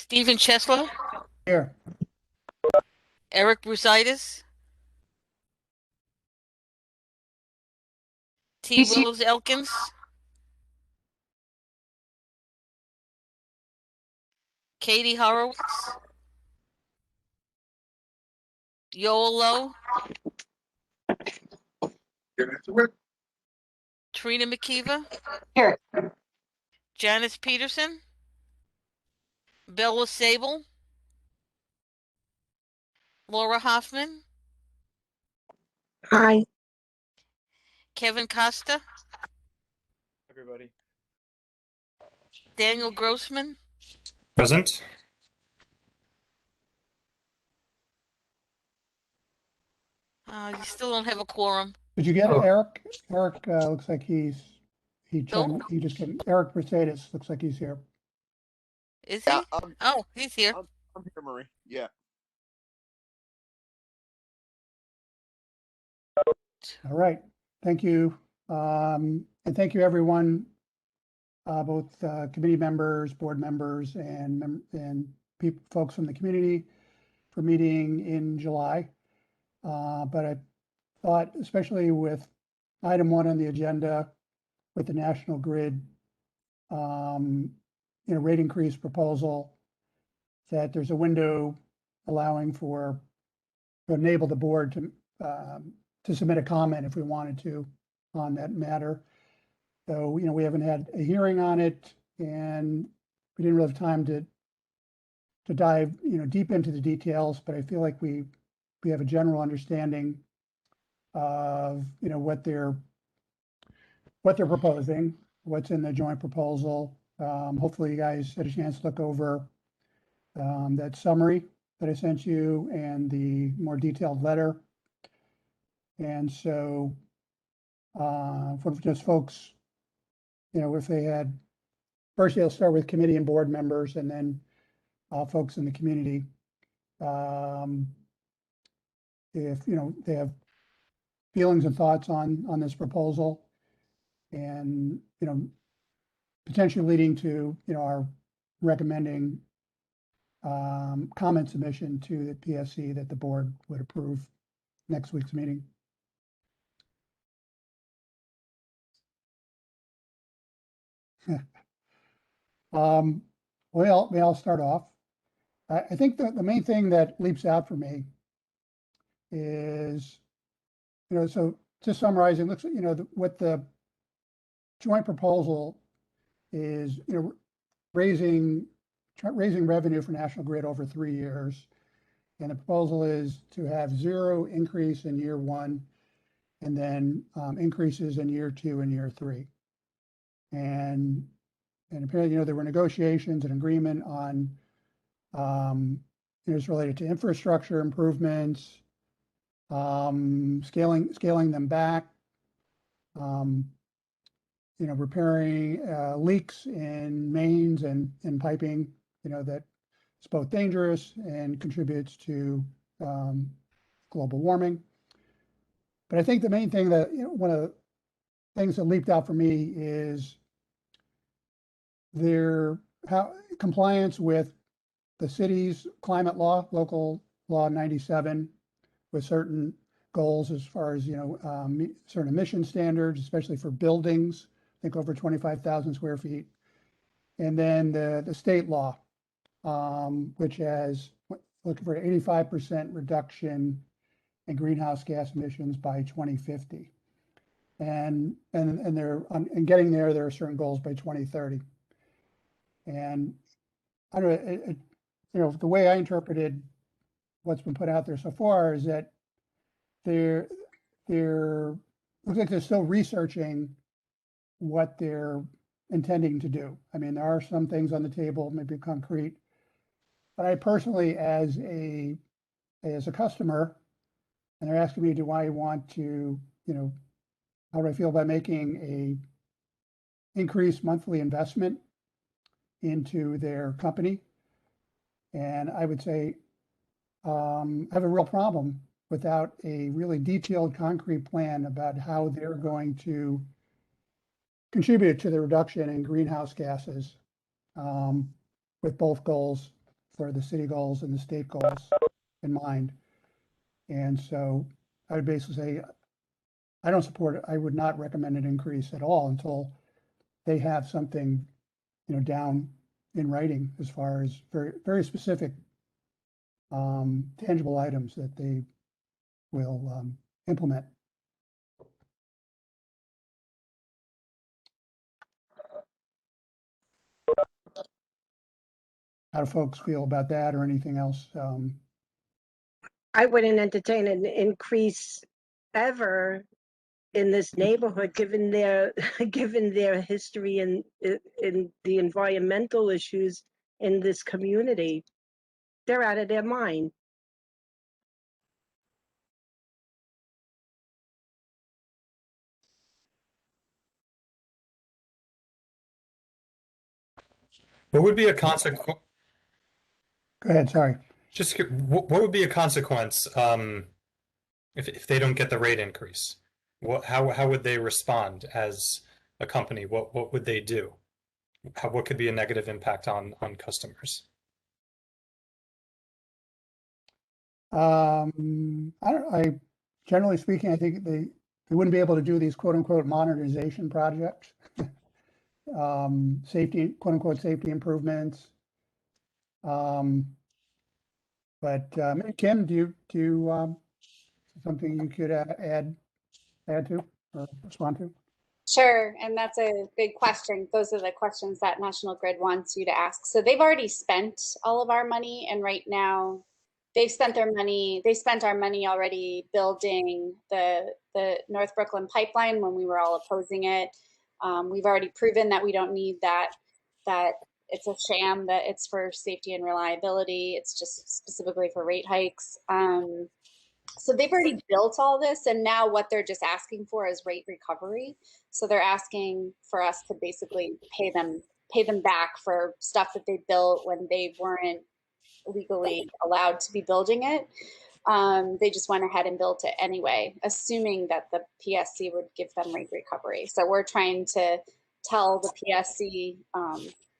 Stephen Chesler, Here. Eric Brusitis, T. Rose Elkins, Katie Horowitz, Yoel Lowe, Trina McKeever, Here. Janice Peterson, Bella Sable, Laura Hoffman, Hi. Kevin Costa, Everybody. Daniel Grossman, Present. you still don't have a quorum. Did you get Oh. Eric? Eric looks like he just came. Eric Mercedes looks like he's here. Is he? Yeah, Oh, he's here. I'm here, Marie. Yeah. All right. Thank you. And thank you, everyone, both committee members, board members, and folks from the community for meeting in July. But I thought, especially with item 1 on the agenda, with the National Grid, rate increase proposal, that there's a window allowing to enable the board to submit a comment if we wanted to on that matter. So, we haven't had a hearing on it, and we didn't really have time to dive, deep into the details, but I feel like we have a general understanding of, what they're proposing, what's in the joint proposal. Hopefully you guys had a chance to look over that summary that I sent you and the more detailed letter. And so for just folks, if they had, first they'll start with committee and board members and then folks in the community. If, they have feelings and thoughts on this proposal and, potentially leading to, our recommending comment submission to the PSC that the board would approve next week's meeting. Well, may I'll start off. I think the main thing that leaps out for me is, so just summarizing, looks, what the joint proposal is, raising revenue for National Grid over 3 years. And the proposal is to have 0 increase in year 1 and then increases in year 2 and year 3. And apparently, there were negotiations and agreement on, it's related to infrastructure improvements, scaling them back, repairing leaks in mains and piping, that it's both dangerous and contributes to global warming. But I think the main thing that, one of the things that leaped out for me is their compliance with the city's climate law, local law 97, with certain goals as far as, certain emission standards, especially for buildings, I think over 25,000 square feet. And then the state law, which has looking for 85% reduction in greenhouse gas emissions by 2050. And getting there are certain goals by 2030. And I don't know, the way I interpreted what's been put out there so far is that they're looks like they're still researching what they're intending to do. I mean, there are some things on the table, maybe concrete, but I personally, as a customer, and they're asking me, do I want to, how do I feel about making a increased monthly investment into their company? And I would say, I have a real problem without a really detailed, concrete plan about how they're going to contribute to the reduction in greenhouse gases, with both goals for the city goals and the state goals in mind. And so I would basically say, I don't support it. I would not recommend an increase at all until they have something, down in writing as far as very, very specific tangible items that they will implement. How do folks feel about that or anything else? I wouldn't entertain an increase ever in this neighborhood, given their given their history and in the environmental issues in this community. They're out of their mind. What would be a consequence? Go ahead, sorry. Just what would be a consequence if they don't get the rate increase? How would they respond as a company? What would they do? What could be a negative impact on customers? Generally speaking, I think they wouldn't be able to do these quote unquote modernization projects, safety, quote unquote safety improvements. But Kim, do you something you could add to or respond to? Sure, and that's a big question. Those are the questions that National Grid wants you to ask. So they've already spent all of our money, and right now they've spent their money. They spent our money already building the North Brooklyn pipeline when we were all opposing it. We've already proven that we don't need that it's a sham, that it's for safety and reliability. It's just specifically for rate hikes. So they've already built all this, and now what they're just asking for is rate recovery. So they're asking for us to basically pay them back for stuff that they built when they weren't legally allowed to be building it. They just went ahead and built it anyway, assuming that the PSC would give them rate recovery. So we're trying to tell the PSC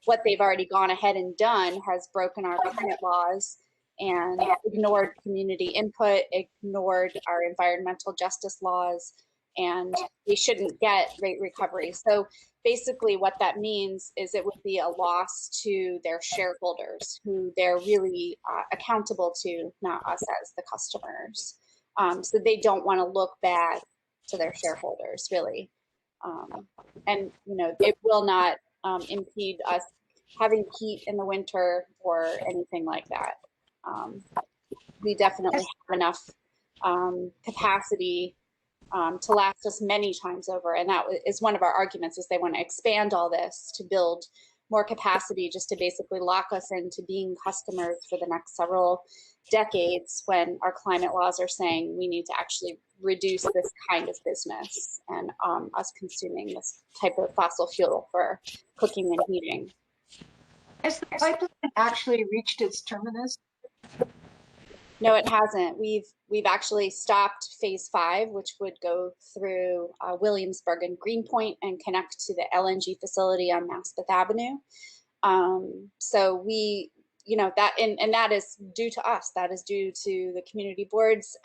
what they've already gone ahead and done has broken our climate laws and ignored community input, ignored our environmental justice laws, and they shouldn't get rate recovery. So basically what that means is it would be a loss to their shareholders, who they're really accountable to, not us as the customers. So they don't want to look bad to their shareholders, really. And it will not impede us having heat in the winter or anything like that. We definitely have enough capacity to last us many times over, and that is one of our arguments, is they want to expand all this to build more capacity, just to basically lock us into being customers for the next several decades, when our climate laws are saying we need to actually reduce this kind of business and us consuming this type of fossil fuel for cooking and heating. Has the pipeline actually reached its terminus? No, it hasn't. We've actually stopped phase 5, which would go through Williamsburg and Greenpoint and connect to the LNG facility on Maspeth Avenue. So we, that, and that is due to us. That is due to the community board's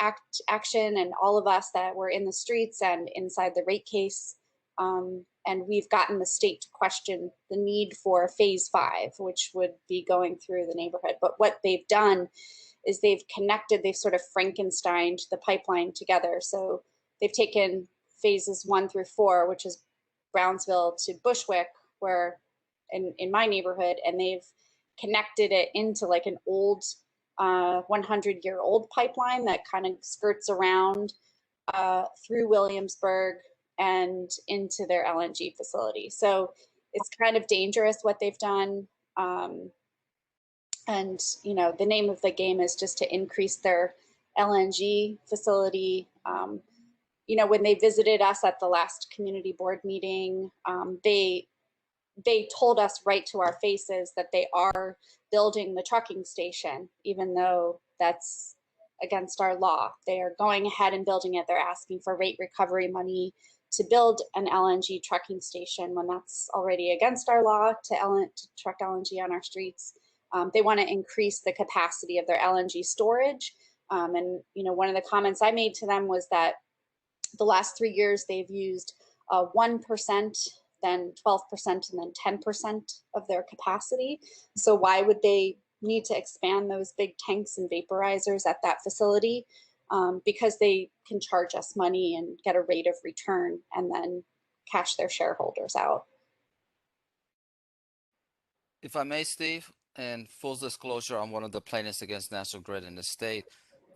action and all of us that were in the streets and inside the rate case. And we've gotten the state to question the need for phase 5, which would be going through the neighborhood. But what they've done is they've sort of Frankensteined the pipeline together. So they've taken phases 1 through 4, which is Brownsville to Bushwick, where in my neighborhood, and they've connected it into like an old 100-year-old pipeline that kind of skirts around through Williamsburg and into their LNG facility. So it's kind of dangerous what they've done. And the name of the game is just to increase their LNG facility. When they visited us at the last community board meeting, they told us right to our faces that they are building the trucking station, even though that's against our law. They are going ahead and building it. They're asking for rate recovery money to build an LNG trucking station when that's already against our law to truck LNG on our streets. They want to increase the capacity of their LNG storage. And one of the comments I made to them was that the last 3 years they've used 1%, then 12%, and then 10% of their capacity. So why would they need to expand those big tanks and vaporizers at that facility? Because they can charge us money and get a rate of return and then cash their shareholders out. If I may, Steve, and full disclosure, I'm one of the plaintiffs against National Grid in the state,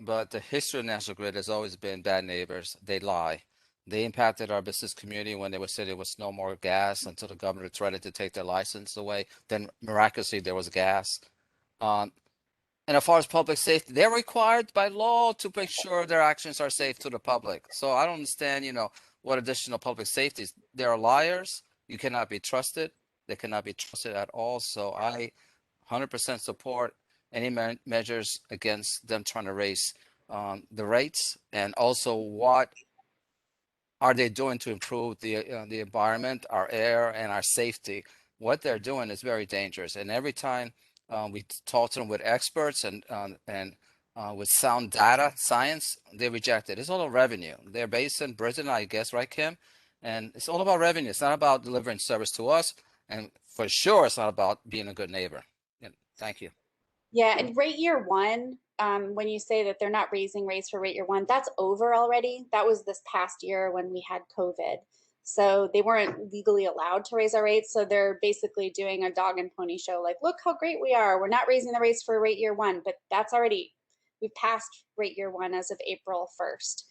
but the history of National Grid has always been bad neighbors. They lie. They impacted our business community when they would say there was no more gas until the governor threatened to take their license away. Then miraculously there was gas. And as far as public safety, they're required by law to make sure their actions are safe to the public. So I don't understand, what additional public safety is. They are liars. You cannot be trusted. They cannot be trusted at all. So I 100% support any measures against them trying to raise the rates, and also what are they doing to improve the environment, our air, and our safety. What they're doing is very dangerous. And every time we talk to them with experts and with sound data, science, they reject it. It's all about revenue. They're based in Britain, I guess, right, Kim? And it's all about revenue. It's not about delivering service to us. And for sure, it's not about being a good neighbor. Yeah, thank you. Yeah, and rate year one, when you say that they're not raising rates for rate year one, that's over already. That was this past year when we had COVID. So they weren't legally allowed to raise our rates. So they're basically doing a dog and pony show, like, look how great we are. We're not raising the rates for rate year one, but that's already, we've passed rate year one as of April 1st.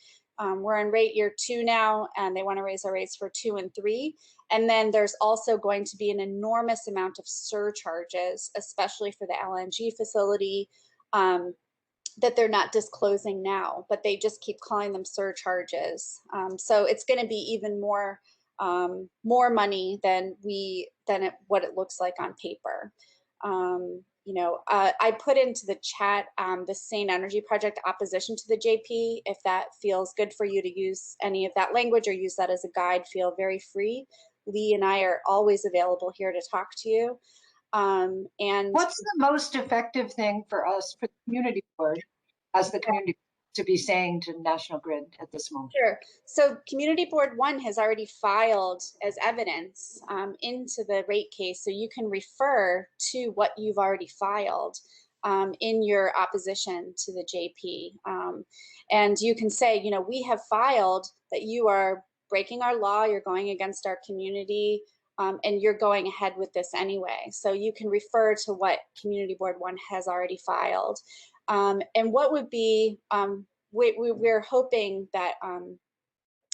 We're in rate year two now, and they want to raise our rates for 2 and 3. And then there's also going to be an enormous amount of surcharges, especially for the LNG facility, that they're not disclosing now, but they just keep calling them surcharges. So it's going to be even more money than what it looks like on paper. I put into the chat the Sane Energy Project opposition to the JP. If that feels good for you to use any of that language or use that as a guide, feel very free. Lee and I are always available here to talk to you. And what's the most effective thing for us, for the community board, as the community, to be saying to National Grid at this moment? Sure. So Community Board 1 has already filed as evidence into the rate case. So you can refer to what you've already filed in your opposition to the JP. And you can say, we have filed that you are breaking our law, you're going against our community, and you're going ahead with this anyway. So you can refer to what Community Board 1 has already filed. And what would be, we're hoping that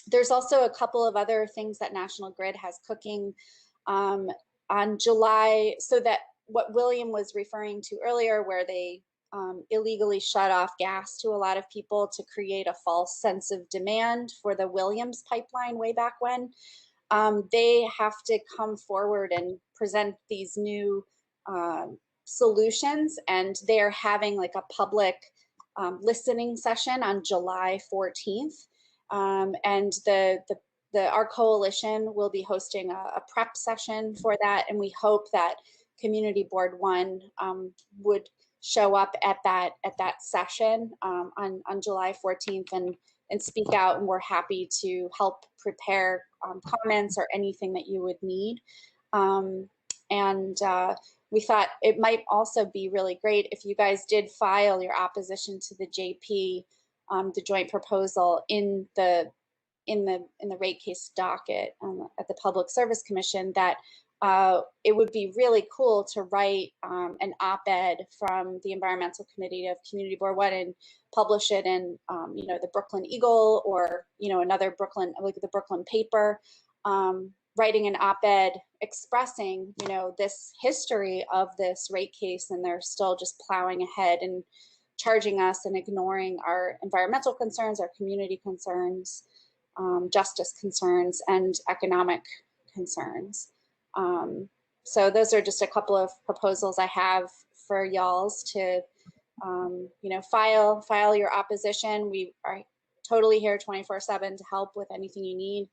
there's also a couple of other things that National Grid has cooking on July, so that what William was referring to earlier, where they illegally shut off gas to a lot of people to create a false sense of demand for the Williams pipeline way back when, they have to come forward and present these new solutions, and they're having like a public listening session on July 14th. And our coalition will be hosting a prep session for that, and we hope that Community Board 1 would show up at that session on July 14th and speak out, and we're happy to help prepare comments or anything that you would need. We thought it might also be really great if you guys did file your opposition to the JP, the joint proposal, in the rate case docket at the Public Service Commission, that it would be really cool to write an op-ed from the Environmental Committee of Community Board 1 and publish it in the Brooklyn Eagle, or another Brooklyn, like the Brooklyn paper, writing an op-ed expressing this history of this rate case, and they're still just plowing ahead and charging us and ignoring our environmental concerns, our community concerns, justice concerns, and economic concerns. So those are just a couple of proposals I have for y'all's to, file your opposition. We are totally here 24/7 to help with anything you need.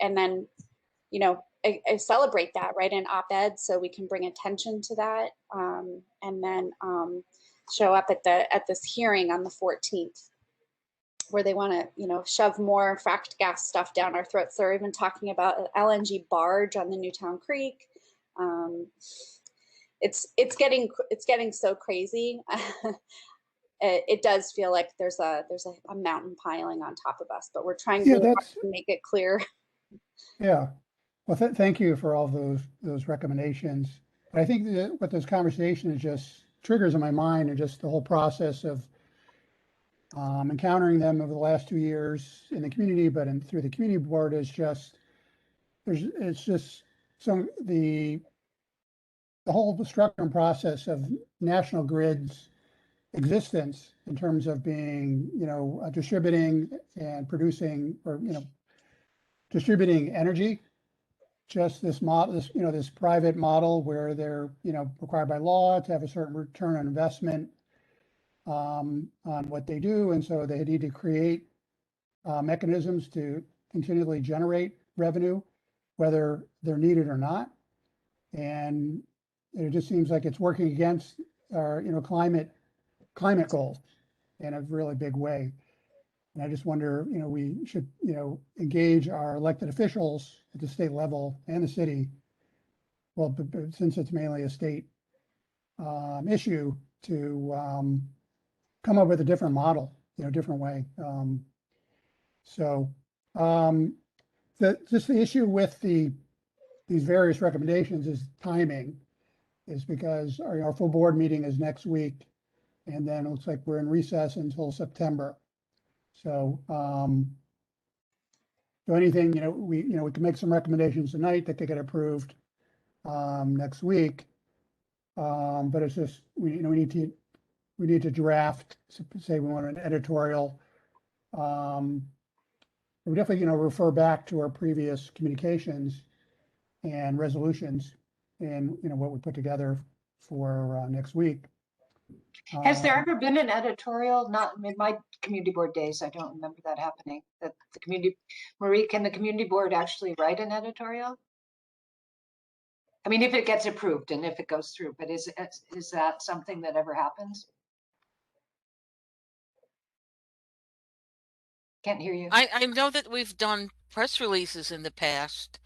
And then, celebrate that, write an op-ed so we can bring attention to that, and then show up at this hearing on the 14th, where they want to, you know, shove more fracked gas stuff down our throats. They're even talking about an LNG barge on the Newtown Creek. It's getting so crazy. It does feel like there's a mountain piling on top of us, but we're trying Yeah, really hard that's, to make it clear. yeah. Well, thank you for all those recommendations. But I think that what this conversation is just triggers in my mind, and just the whole process of encountering them over the last 2 years in the community, but through the community board, is just it's just the whole structure and process of National Grid's existence in terms of being, you know, distributing and producing, or, you know, distributing energy. Just this model, this private model where they're, you know, required by law to have a certain return on investment on what they do. And so they need to create mechanisms to continually generate revenue, whether they're needed or not. And it just seems like it's working against our, you know, climate goals in a really big way. And I just wonder, you know, we should, you know, engage our elected officials at the state level and the city. Well, but since it's mainly a state issue, to come up with a different model, you know, different way. Just the issue with these various recommendations is timing, is because our full board meeting is next week, and then it looks like we're in recess until September. So, anything, you know, we can make some recommendations tonight that could get approved next week. But it's just, we need to draft, say we want an editorial. We definitely, you know, refer back to our previous communications and resolutions, and, you know, what we put together for next week. Has there ever been an editorial? Not in my community board days, I don't remember that happening. That the community, Marie, can the community board actually write an editorial? I mean, if it gets approved and if it goes through, but is that something that ever happens? Can't hear you. I know that we've done press releases in the past,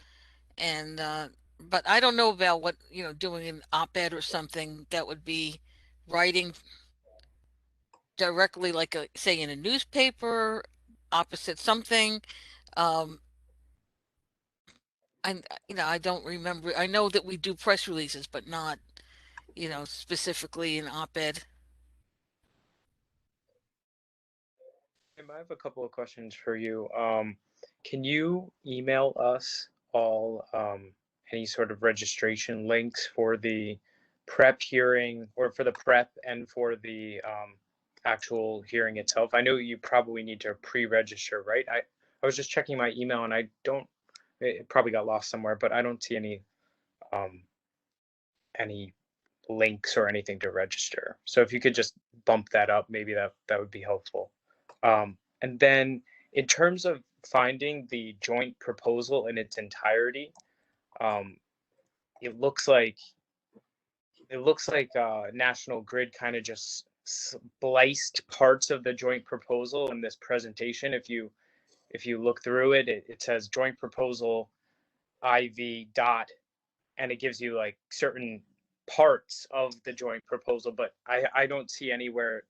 and but I don't know about what, you know, doing an op-ed or something that would be writing directly, like say in a newspaper opposite something. And you know, I don't remember. I know that we do press releases, but not, you know, specifically an op-ed. I have a couple of questions for you. Can you email us all any sort of registration links for the prep hearing, or for the prep and for the actual hearing itself? I know you probably need to pre-register, right? I was just checking my email and it probably got lost somewhere, but I don't see any links or anything to register. So if you could just bump that up, maybe that would be helpful. And then in terms of finding the joint proposal in its entirety, it looks like National Grid kind of just spliced parts of the joint proposal in this presentation. If you look through it, it says joint proposal IV dot, and it gives you like certain parts of the joint proposal, but I don't see anywhere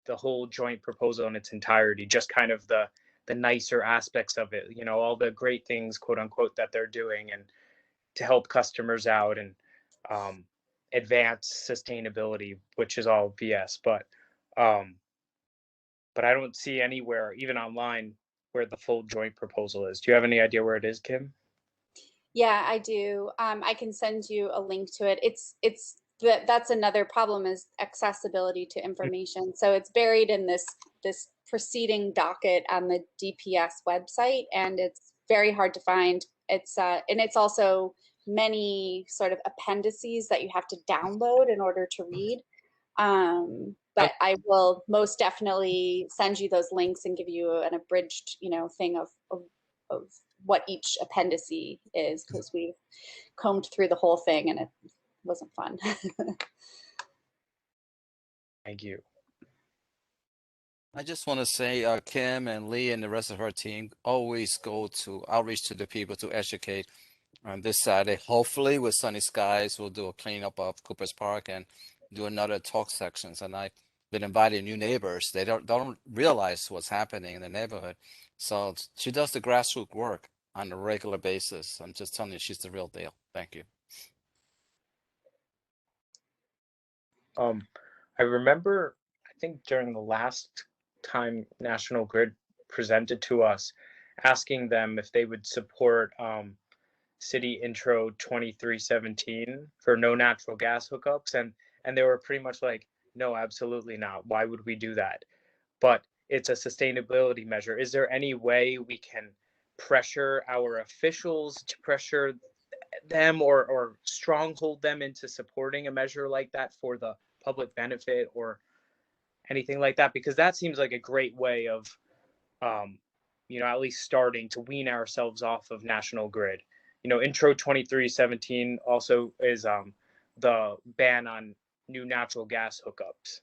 the whole joint proposal in its entirety, just kind of the nicer aspects of it, you know, all the great things, quote unquote, that they're doing and to help customers out and advance sustainability, which is all BS. But I don't see anywhere, even online, where the full joint proposal is. Do you have any idea where it is, Kim? Yeah, I do. I can send you a link to it. That's another problem, is accessibility to information. So it's buried in this preceding docket on the DPS website, and it's very hard to find. And it's also many sort of appendices that you have to download in order to read. But I will most definitely send you those links and give you an abridged, you know, thing of what each appendix is, because we've combed through the whole thing and it wasn't fun. Thank you. I just want to say, Kim and Lee and the rest of her team always go to outreach to the people to educate. On this Saturday, hopefully with sunny skies, we'll do a cleanup of Cooper's Park and do another talk sections. And I've been inviting new neighbors. They don't realize what's happening in the neighborhood. So she does the grassroots work on a regular basis. I'm just telling you, she's the real deal. Thank you. I remember, I think during the last time National Grid presented to us, asking them if they would support City Intro 2317 for no natural gas hookups, and they were pretty much like, no, absolutely not. Why would we do that? But it's a sustainability measure. Is there any way we can pressure our officials to pressure them or stronghold them into supporting a measure like that for the public benefit or anything like that? Because that seems like a great way of at least starting to wean ourselves off of National Grid. Intro 2317 also is the ban on new natural gas hookups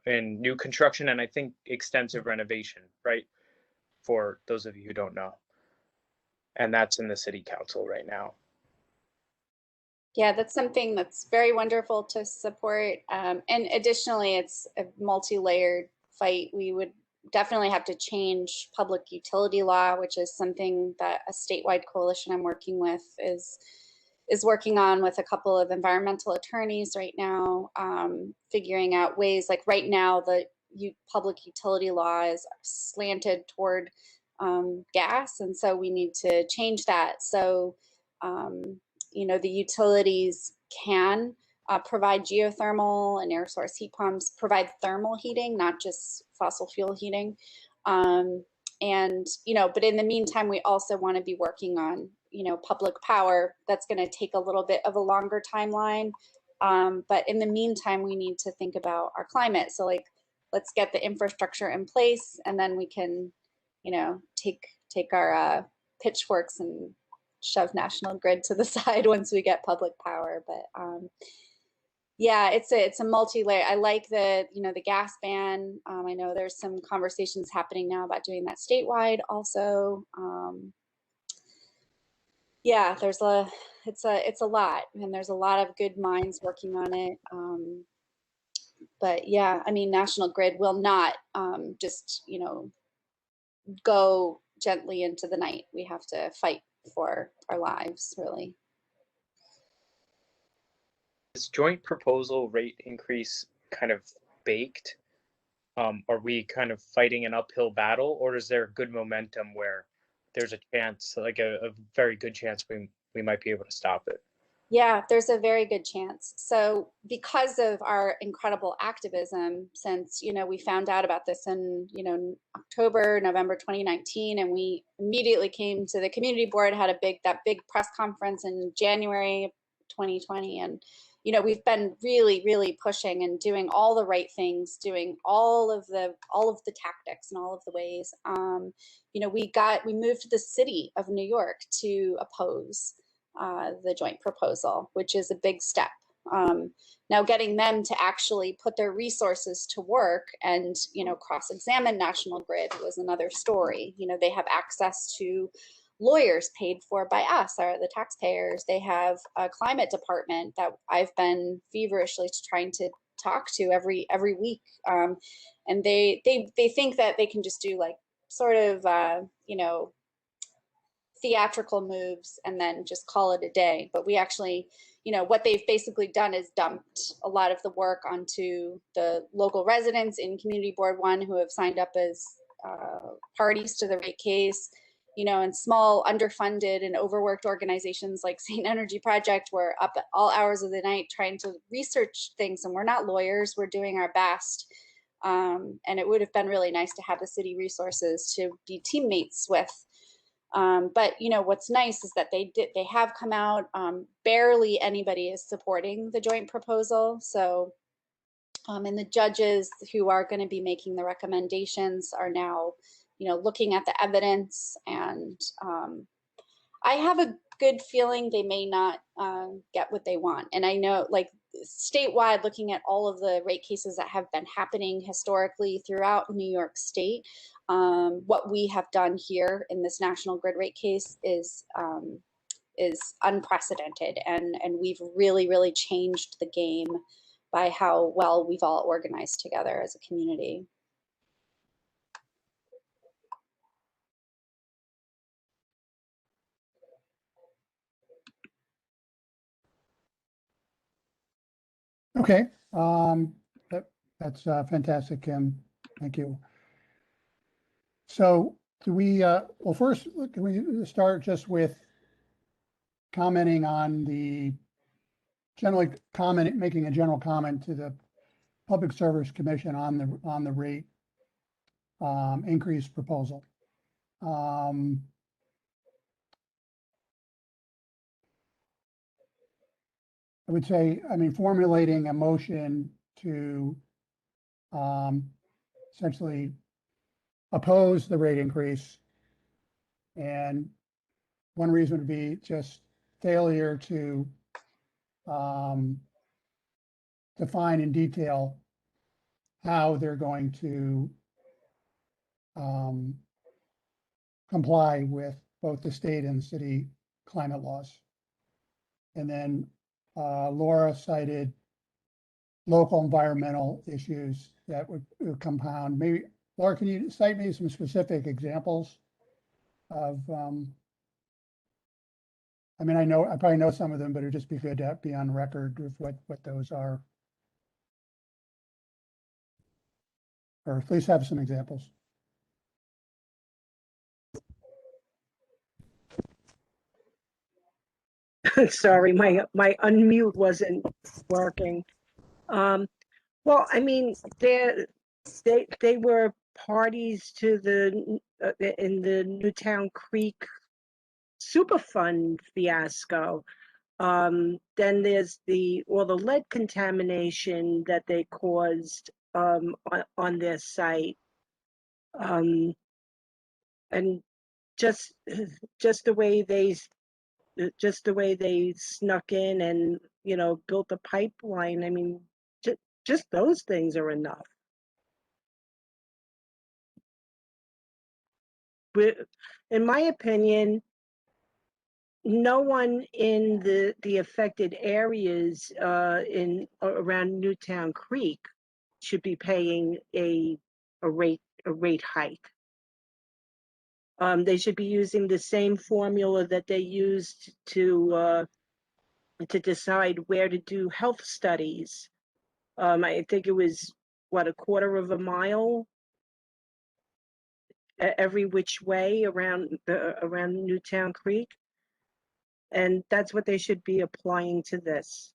in new construction, and I think extensive renovation, right? For those of you who don't know. And that's in the city council right now. Yeah, that's something that's very wonderful to support. And additionally, it's a multi-layered fight. We would definitely have to change public utility law, which is something that a statewide coalition I'm working with is working on with a couple of environmental attorneys right now, figuring out ways, like right now, the public utility law is slanted toward gas. And so we need to change that. So, the utilities can provide geothermal and air source heat pumps, provide thermal heating, not just fossil fuel heating. But in the meantime, we also want to be working on, public power. That's going to take a little bit of a longer timeline. But in the meantime, we need to think about our climate. So let's get the infrastructure in place, and then we can, take our pitchforks and shove National Grid to the side once we get public power. But yeah, it's a multi-layer. I like the gas ban. I know there's some conversations happening now about doing that statewide also. Yeah, it's a lot, and there's a lot of good minds working on it. But yeah, I mean, National Grid will not just go gently into the night. We have to fight for our lives, really. Is joint proposal rate increase kind of baked? Are we kind of fighting an uphill battle, or is there good momentum where there's a chance, like a very good chance we might be able to stop it? Yeah, there's a very good chance. So because of our incredible activism, since, we found out about this in, November 2019, and we immediately came to the community board, had that big press conference in January 2020. And, we've been really, really pushing and doing all the right things, doing all of the tactics and all of the ways. We moved to the city of New York to oppose the joint proposal, which is a big step. Now getting them to actually put their resources to work and, cross-examine National Grid was another story. They have access to lawyers paid for by us, or the taxpayers. They have a climate department that I've been feverishly trying to talk to every week. And they think that they can just do like sort of, theatrical moves and then just call it a day. But we actually, what they've basically done is dumped a lot of the work onto the local residents in Community Board 1 who have signed up as parties to the rate case, and small underfunded and overworked organizations like St. Energy Project were up at all hours of the night trying to research things. And we're not lawyers, we're doing our best. And it would have been really nice to have the city resources to be teammates with. But what's nice is that they have come out. Barely anybody is supporting the joint proposal. So, and the judges who are going to be making the recommendations are now looking at the evidence, and I have a good feeling they may not get what they want. And I know, like, statewide, looking at all of the rate cases that have been happening historically throughout New York State, what we have done here in this National Grid rate case is unprecedented, and we've really changed the game by how well we've all organized together as a community. Okay, that's fantastic, Kim. Thank you. So do we, well, first, can we start just with commenting on the making a general comment to the Public Service Commission on the rate increase proposal. I would say, I mean, formulating a motion to essentially oppose the rate increase. And one reason would be just failure to define in detail how they're going to comply with both the state and city climate laws. And then Laura cited local environmental issues that would compound. Maybe, Laura, can you cite me some specific examples of, I mean, I probably know some of them, but it'd just be good to be on record with what those are. Or at least have some examples. Sorry, my unmute wasn't working. Well, I mean, they were parties to the in the Newtown Creek Superfund fiasco. Then there's all the lead contamination that they caused on their site, and just the way they snuck in and built a pipeline. I mean, just those things are enough. In my opinion, no one in the affected areas around Newtown Creek should be paying a rate hike. They should be using the same formula that they used to decide where to do health studies. I think it was a quarter of a mile every which way around Newtown Creek, and that's what they should be applying to this.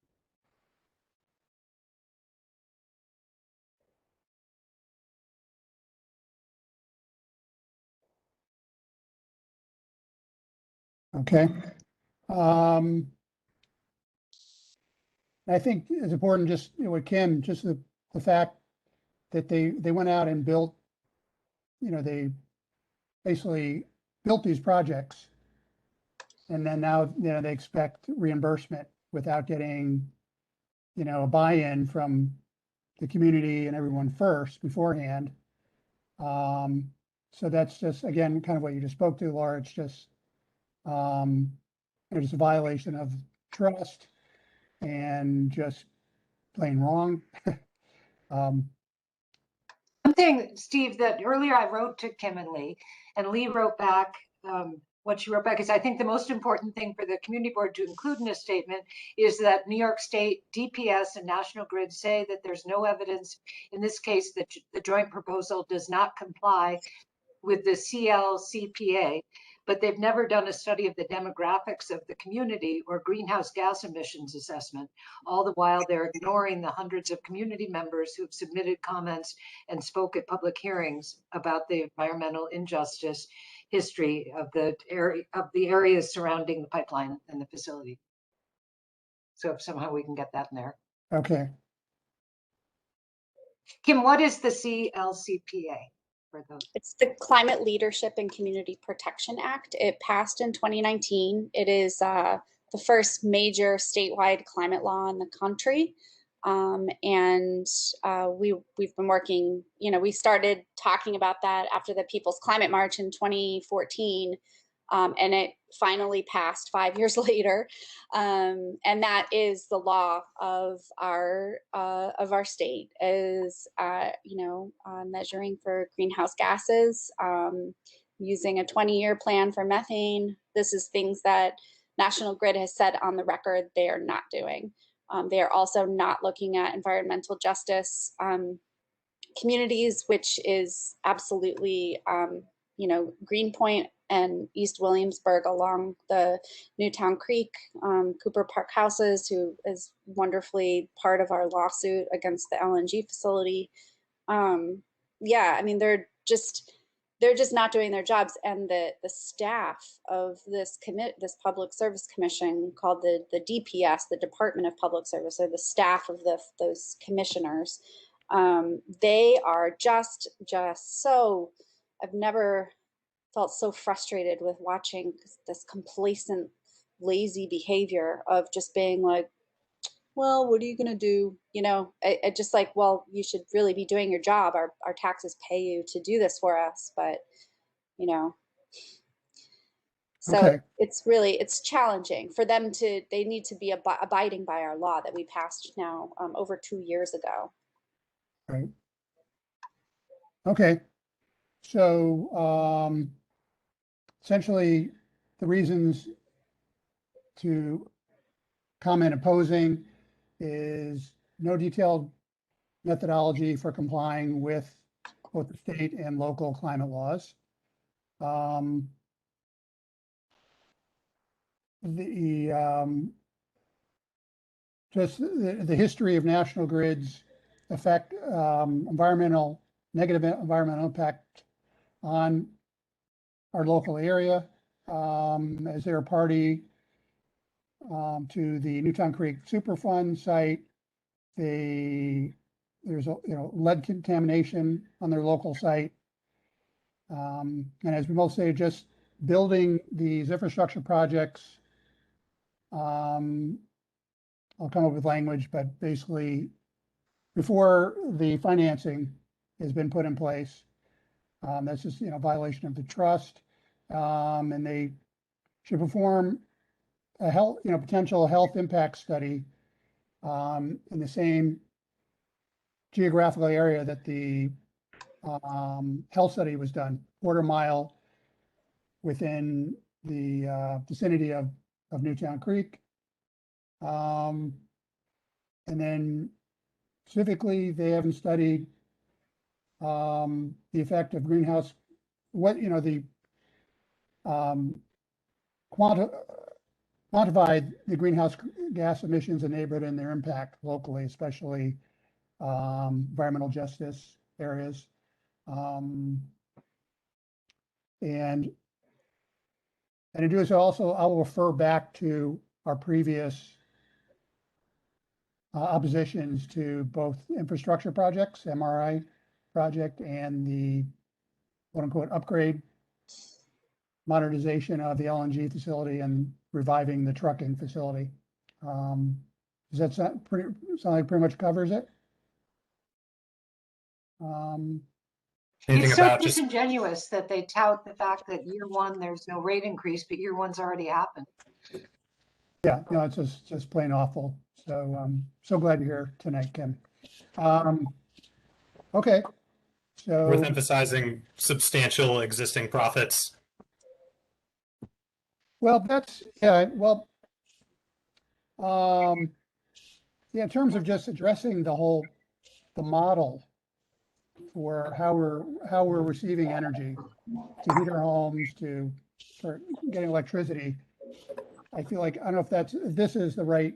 Okay. I think it's important, just with Kim, just the fact that they went out and built, they basically built these projects, and then now they expect reimbursement without getting a buy-in from the community and everyone beforehand. So that's just, again, kind of what you just spoke to, Laura. It's just there's a violation of trust and just plain wrong. One thing, Steve, that earlier I wrote to Kim and Lee wrote back what she wrote back is, I think the most important thing for the community board to include in a statement is that New York State, DPS, and National Grid say that there's no evidence in this case that the joint proposal does not comply with the CLCPA, but they've never done a study of the demographics of the community or greenhouse gas emissions assessment. All the while they're ignoring the hundreds of community members who've submitted comments and spoke at public hearings about the environmental injustice history of the areas surrounding the pipeline and the facility. So if somehow we can get that in there. Okay. Kim, what is the CLCPA? for the? It's the Climate Leadership and Community Protection Act. It passed in 2019. It is the first major statewide climate law in the country. We've been working, we started talking about that after the People's Climate March in 2014. And it finally passed 5 years later, and that is the law of our state, is measuring for greenhouse gases, using a 20-year plan for methane. This is things that National Grid has said on the record they are not doing. They are also not looking at environmental justice communities, which is absolutely, Greenpoint and East Williamsburg along the Newtown Creek, Cooper Park Houses, who is wonderfully part of our lawsuit against the LNG facility. They're just not doing their jobs, and the staff of this public service commission, called the DPS, the Department of Public Service, or the staff of those commissioners, they are just so, I've never felt so frustrated with watching this complacent, lazy behavior of just being like, well, what are you going to do? I just like, well, you should really be doing your job. Our taxes pay you to do this for us. But, so Okay. it's challenging for them they need to be abiding by our law that we passed now over 2 years ago. Right. Okay. So essentially, the reasons to comment opposing is no detailed methodology for complying with both the state and local climate laws. Just the history of National Grid's effect, negative environmental impact on our local area, as they're a party to the Newtown Creek Superfund site. There's lead contamination on their local site, and as we both say, just building these infrastructure projects. I'll come up with language, but basically, before the financing has been put in place, that's just violation of the trust, and they should perform a potential health impact study in the same geographical area that the health study was done, quarter-mile within the vicinity of Newtown Creek. And then specifically, they haven't studied the effect of greenhouse, quantified the greenhouse gas emissions in the neighborhood and their impact locally, especially environmental justice areas. And to do so, also, I will refer back to our previous oppositions to both infrastructure projects, MRI project, and the quote-unquote upgrade modernization of the LNG facility and reviving the trucking facility. Does that sound like pretty much covers it? Anything It's so about just disingenuous that they tout the fact that year one, there's no rate increase, but year one's already happened. Yeah, no, it's just plain awful. So so glad you're here tonight, Kim. Okay, so worth emphasizing substantial existing profits? well, that's well, in terms of just addressing the model for how we're receiving energy to heat our homes, for getting electricity. I feel like, I don't know if this is the right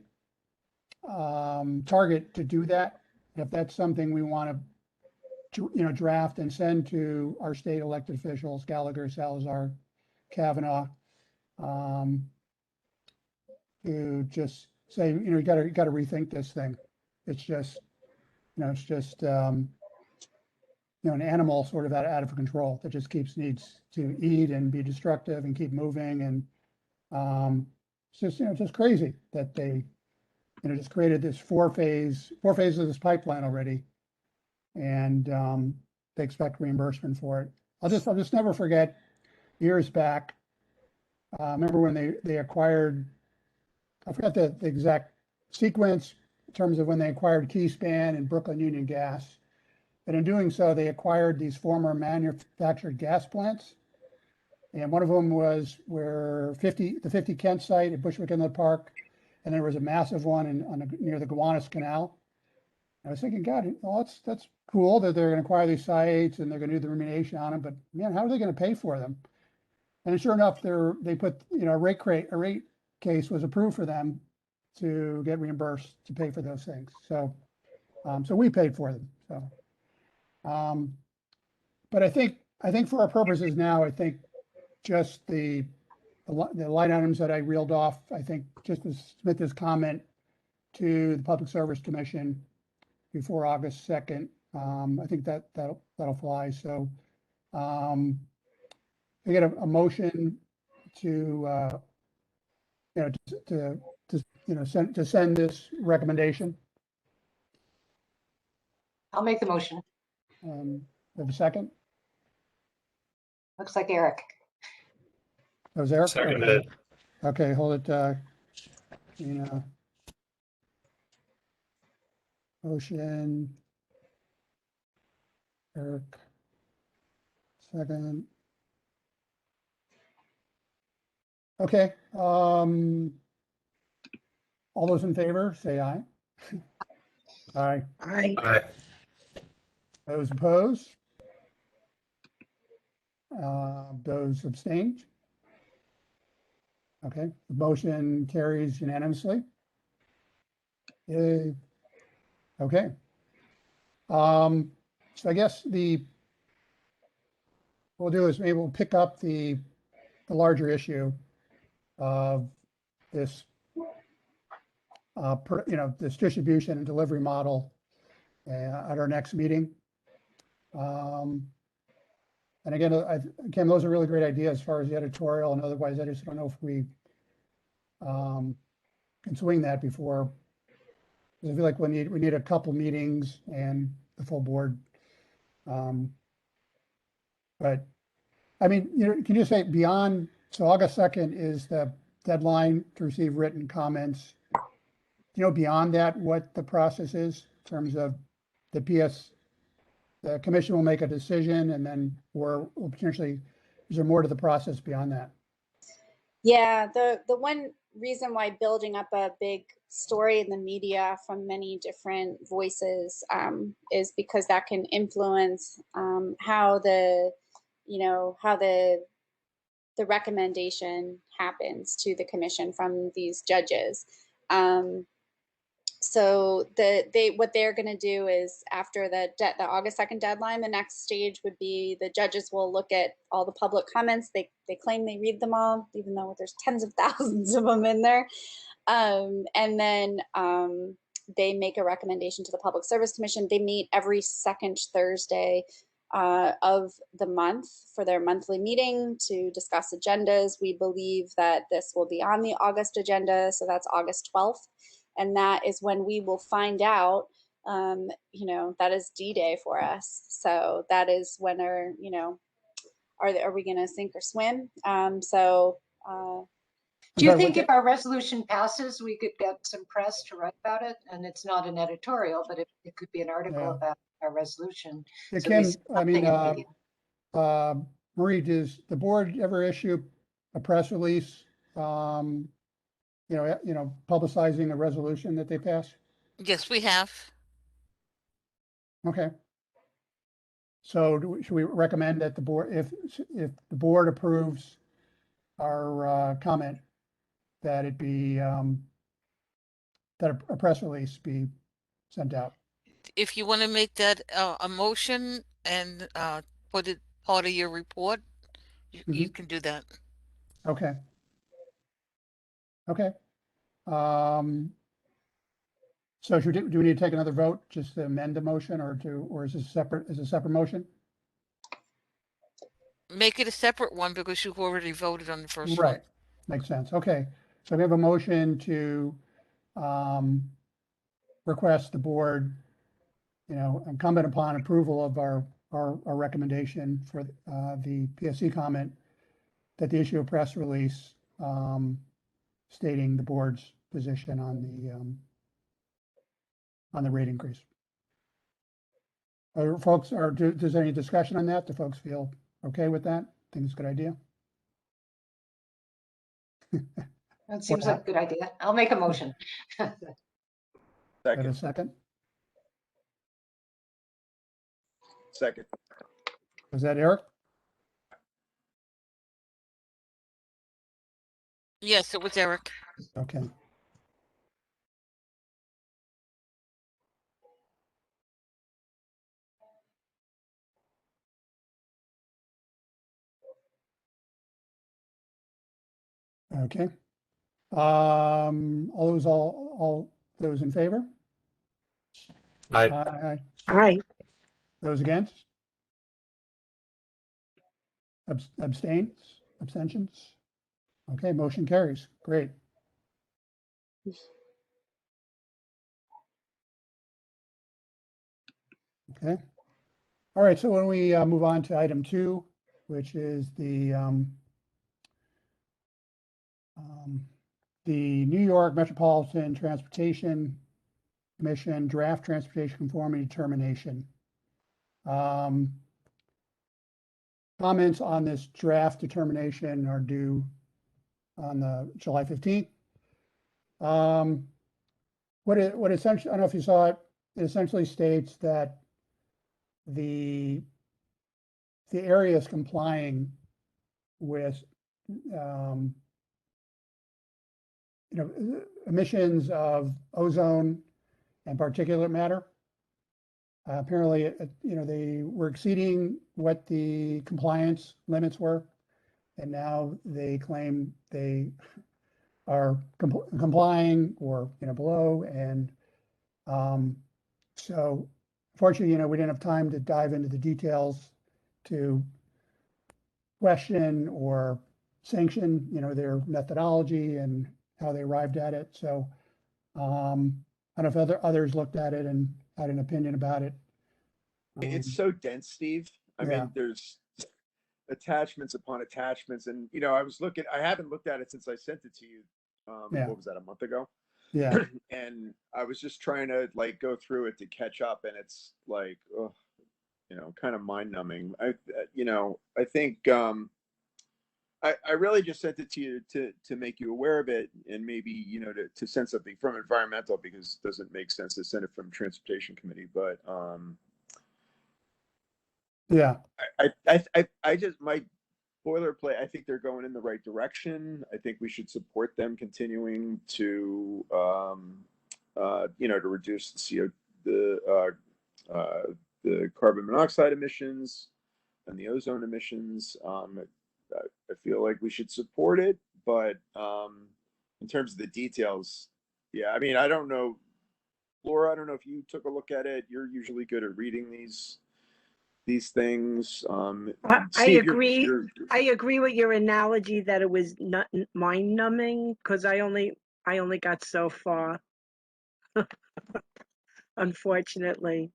target to do that. If that's something we want to draft and send to our state elected officials, Gallagher, Salazar, Kavanaugh, to just say, you got to rethink this thing. It's just, an animal sort of out of control that just needs to eat and be destructive and keep moving. And it's just, just crazy that they, just created this four phases of this pipeline already. And they expect reimbursement for it. I'll just never forget years back. Remember when they acquired, I forgot the exact sequence in terms of when they acquired Keyspan and Brooklyn Union Gas. And in doing so, they acquired these former manufactured gas plants. And one of them was where the 50 Kent site at Bushwick Inlet Park. And there was a massive one near the Gowanus Canal. I was thinking, God, well, that's cool that they're going to acquire these sites and they're going to do the remediation on them. But man, how are they going to pay for them? And sure enough, they put, a rate case was approved for them to get reimbursed to pay for those things. So, so we paid for them. So, but I think for our purposes now, I think just the line items that I reeled off, I think just to submit this comment to the Public Service Commission before August 2nd, I think that'll fly. So, I get a motion to send this recommendation. I'll make the motion. Have a second? Looks like Eric. That was Eric? Seconded. Okay, hold it. Motion. Eric. Second. Okay. All those in favor, say aye. Aye. Aye. Those opposed? Those abstained? Okay, the motion carries unanimously. Yay. Okay. So I guess what we'll do is maybe we'll pick up the larger issue of this, this distribution and delivery model at our next meeting. And again, those are really great ideas as far as the editorial and otherwise. I just don't know if we can swing that before. I feel like we need a couple meetings and the full board. But I mean, can you say beyond? So August 2nd is the deadline to receive written comments. Beyond that, what the process is in terms of the commission will make a decision and then or potentially, is there more to the process beyond that? Yeah, the one reason why building up a big story in the media from many different voices is because that can influence how the recommendation happens to the commission from these judges. So what they're going to do is after the August 2nd deadline, the next stage would be the judges will look at all the public comments. They claim they read them all, even though there's tens of thousands of them in there. And then they make a recommendation to the Public Service Commission. They meet every second Thursday of the month for their monthly meeting to discuss agendas. We believe that this will be on the August agenda, so that's August 12th. And that is when we will find out, that is D-Day for us. So that is when are we going to sink or swim? Do you think if our resolution passes, we could get some press to write about it? And it's not an editorial, but it could be an article about our resolution. Marie, does the board ever issue a press release, publicizing a resolution that they pass? Yes, we have. Okay. So should we recommend that the board, if the board approves our comment, that it be that a press release be sent out? If you want to make that a motion and put it part of your report, you can do that. Okay. Okay. So do we need to take another vote just to amend the motion or is this a separate motion? make it a separate one because you've already voted on the first one. Right, makes sense. Okay, so we have a motion to request the board, incumbent upon approval of our recommendation for the PSC comment, that the issue a press release stating the board's position on the rate increase. Folks, does any discussion on that? Do folks feel okay with that? Think it's a good idea? That seems like a good idea. I'll make a motion. Got a Second. second? Second. Was that Eric? Yes, it was Eric. Okay. Okay. All those in favor? I Aye. Aye. Those against? Abstentions? Okay, motion carries. Great. Okay. All right, so when we move on to item 2, which is the New York Metropolitan Transportation Commission draft transportation conformity determination. Comments on this draft determination are due on the July 15th. What essentially, I don't know if you saw it, it essentially states that the area is complying with emissions of ozone and particulate matter. Apparently, they were exceeding what the compliance limits were, and now they claim they are complying or below. And so, fortunately, we didn't have time to dive into the details to question or sanction, their methodology and how they arrived at it. So I don't know if others looked at it and had an opinion about it. It's so dense, Steve. I yeah. mean, there's attachments upon attachments, and I haven't looked at it since I sent it to you. Yeah. What was that, a month ago? Yeah. And I was just trying to go through it to catch up, and it's like, kind of mind numbing. I think I really just sent it to you to make you aware of it, and maybe to send something from environmental, because it doesn't make sense to send it from transportation committee. But yeah, I just, my boilerplate, I think they're going in the right direction. I think we should support them continuing to to reduce the carbon monoxide emissions and the ozone emissions. I feel like we should support it, but in terms of the details, yeah, I mean, I don't know, Laura, I don't know if you took a look at it. You're usually good at reading these things. I Steve, agree. I agree with your analogy that it was not mind numbing, because I only got so far. Unfortunately.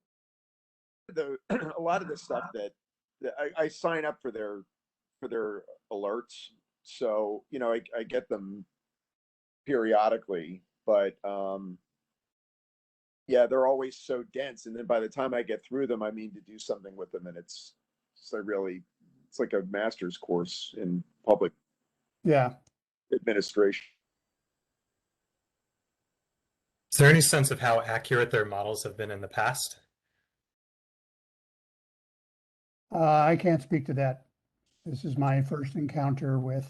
A lot of the stuff that I sign up for their alerts, so I get them periodically, but yeah, they're always so dense, and then by the time I get through them, I mean to do something with them, and it's like a master's course in public administration. Is there any sense of how accurate their models have been in the past? I can't speak to that. This is my first encounter with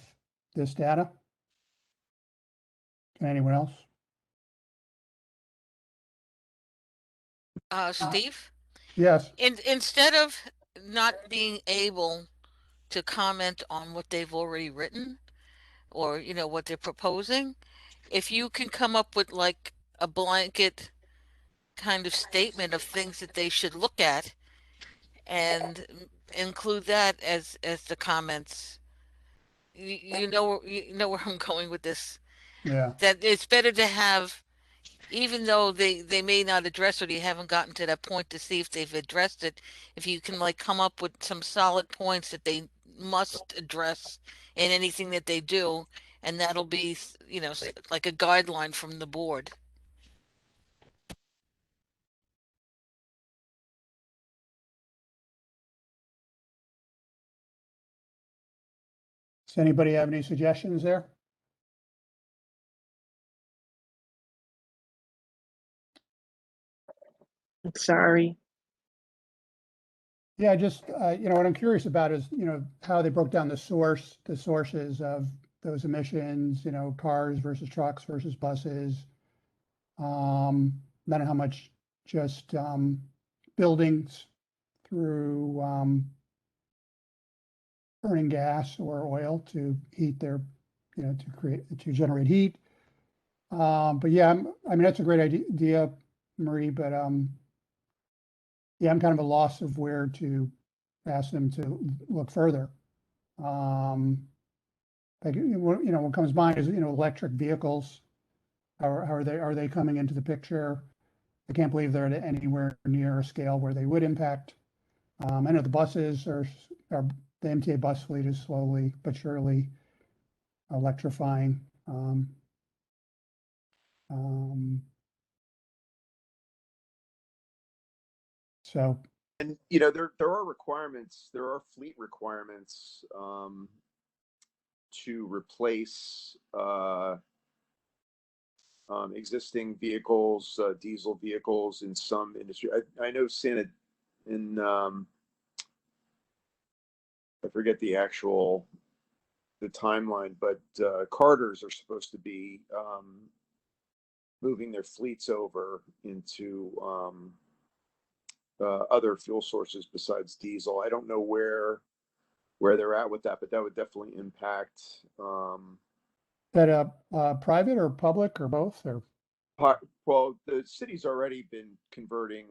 this data. Can anyone else? Steve? Yes. Instead of not being able to comment on what they've already written or, what they're proposing, if you can come up with like a blanket kind of statement of things that they should look at and include that as the comments. You know where I'm going with this. Yeah. That it's better to have, even though they may not address it, you haven't gotten to that point to see if they've addressed it. If you can like come up with some solid points that they must address in anything that they do, and that'll be, you know, like a guideline from the board. Does anybody have any suggestions there? Sorry. Yeah, just, what I'm curious about is, how they broke down the sources of those emissions, cars versus trucks versus buses. Then how much just, buildings through, burning gas or oil to heat their, to generate heat. But yeah, I mean, that's a great idea, Marie, but, yeah, I'm kind of a loss of where to ask them to look further. Like, what comes to mind is, electric vehicles. How are they coming into the picture? I can't believe they're at anywhere near a scale where they would impact. I know the buses are the MTA bus fleet is slowly but surely electrifying. So And there are requirements. There are fleet requirements to replace existing vehicles, diesel vehicles in some industry. I know Santa in I forget the timeline, but Carters are supposed to be moving their fleets over into other fuel sources besides diesel. I don't know where they're at with that, but that would definitely impact. that private or public or both or? Well, the city's already been converting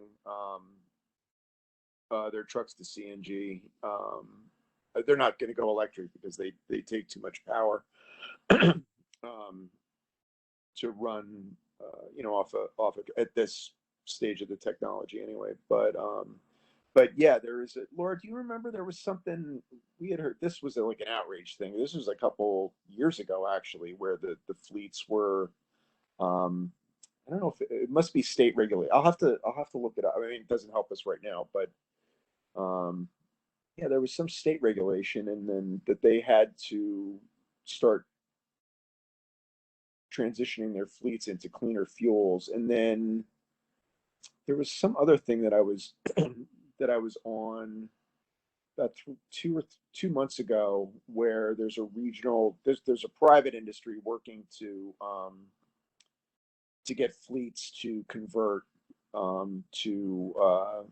their trucks to CNG. They're not going to go electric because they take too much power to run, off at this stage of the technology anyway. But yeah, there is Laura, do you remember there was something we had heard? This was like an outrage thing. This was a couple years ago, actually, where the fleets were, I don't know if it must be state regulated. I'll have to look it up. I mean, it doesn't help us right now, but yeah, there was some state regulation, and then that they had to start transitioning their fleets into cleaner fuels. And then there was some other thing that I was that I was on about 2 months ago, where there's a private industry working to get fleets to convert to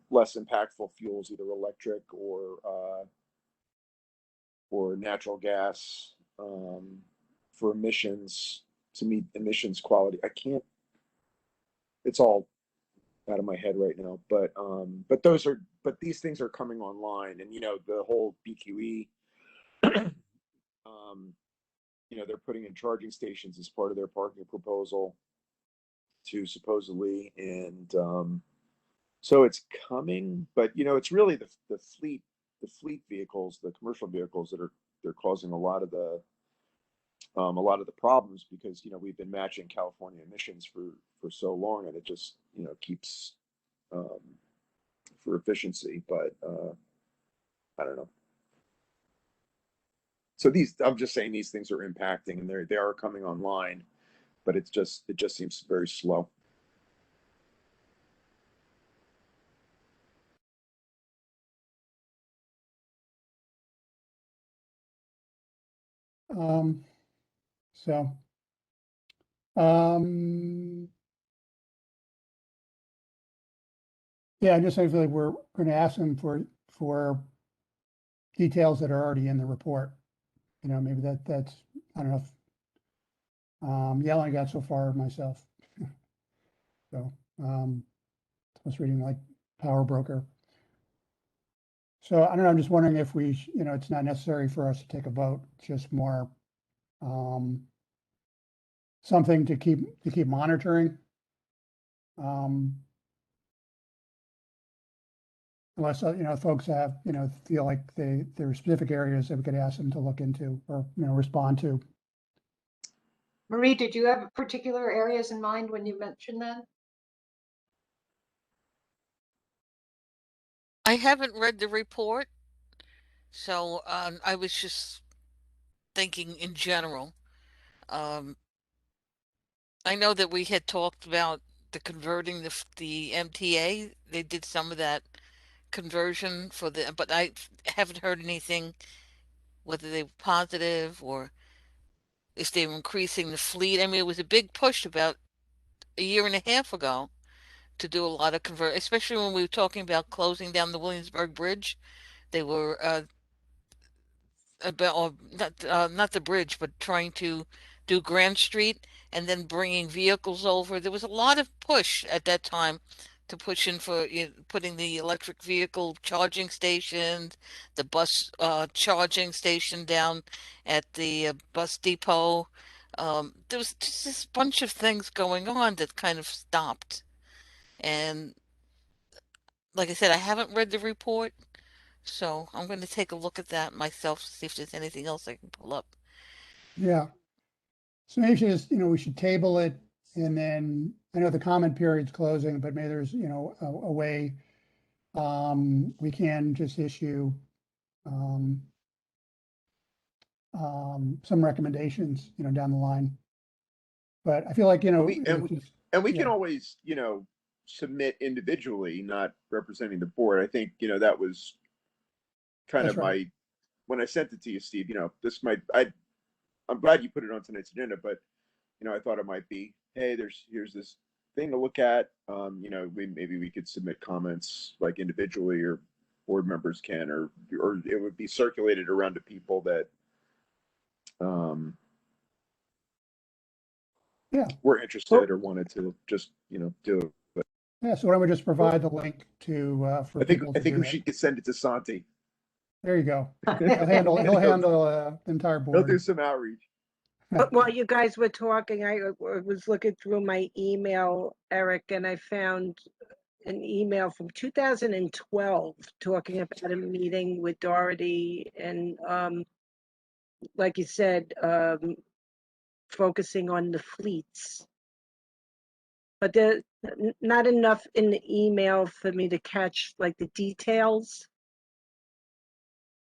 less impactful fuels, either electric or natural gas, for emissions, to meet emissions quality. It's all out of my head right now, but these things are coming online, and the whole BQE, they're putting in charging stations as part of their parking proposal to supposedly, and so it's coming, but it's really the fleet vehicles, the commercial vehicles, that they're causing a lot of the problems, because we've been matching California emissions for so long, and it just keeps for efficiency, but I don't know. So I'm just saying these things are impacting, and they are coming online, but it just seems very slow. So, yeah, I feel like we're going to ask them for details that are already in the report. Maybe that's, I don't know if, yelling I got so far myself. So, I was reading like Power Broker. So I don't know, I'm just wondering if we, it's not necessary for us to take a vote, it's just more something to keep monitoring. Unless, folks have, feel like there are specific areas that we could ask them to look into or, respond to. Marie, did you have particular areas in mind when you mentioned that? I haven't read the report, so I was just thinking in general. Um, I know that we had talked about the converting the MTA. They did some of that conversion for the, but I haven't heard anything whether they were positive or if they were increasing the fleet. I mean, it was a big push about a year and a half ago to do a lot of convert, especially when we were talking about closing down the Williamsburg Bridge. They were about, or not the bridge, but trying to do Grand Street and then bringing vehicles over. There was a lot of push at that time to push in for putting the electric vehicle charging stations, the bus charging station down at the bus depot. There was just this bunch of things going on that kind of stopped. And like I said, I haven't read the report, so I'm going to take a look at that myself to see if there's anything else I can pull up. Yeah. So maybe just, we should table it, and then I know the comment period's closing, but maybe there's, a way we can just issue some recommendations, down the line. But I feel like, And we yeah. can always, submit individually, not representing the board. I think, that was kind That's of right. when I sent it to you, Steve, this might, I'm glad you put it on tonight's agenda, but, I thought it might be, hey, here's this thing to look at. Maybe we could submit comments like individually, or board members can, or it would be circulated around to people that, Yeah. were interested or wanted to just, do it. Yeah, so why don't we just provide the link to, for I think people to do we that? should send it to Santi. There you go. He'll handle the entire He'll do board. some outreach. But while you guys were talking, I was looking through my email, Eric, and I found an email from 2012 talking about a meeting with Doherty and, like you said, focusing on the fleets. But there's not enough in the email for me to catch like the details.